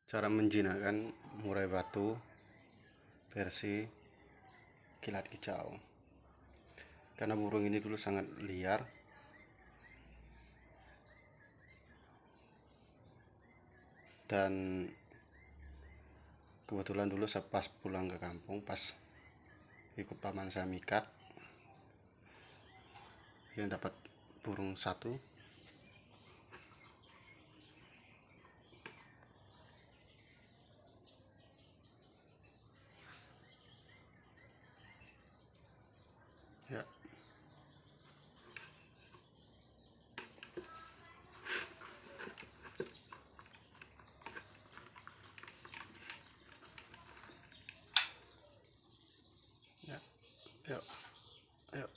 Cara menjinakkan murai batu versi kilat kicau. Karena burung ini dulu sangat liar, dan kebetulan dulu saya pas pulang ke kampung, pas ikut paman saya mikat yang dapat burung satu. Ya, ya, yuk, yuk.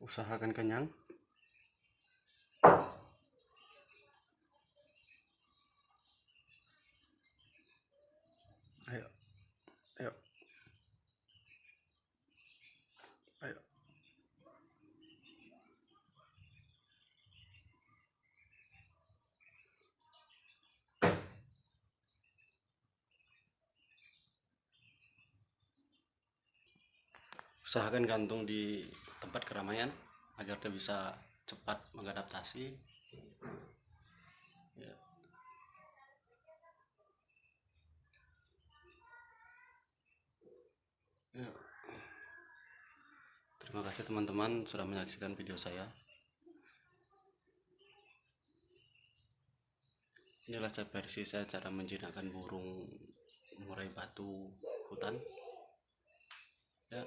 Usahakan kenyang. Ayo, ayo, ayo. Usahakan gantung di tempat keramaian agar dia bisa cepat mengadaptasi. Ya. Ya. Terima kasih teman-teman sudah menyaksikan video saya. Inilah versi saya cara menjinakkan burung murai batu hutan. Ya.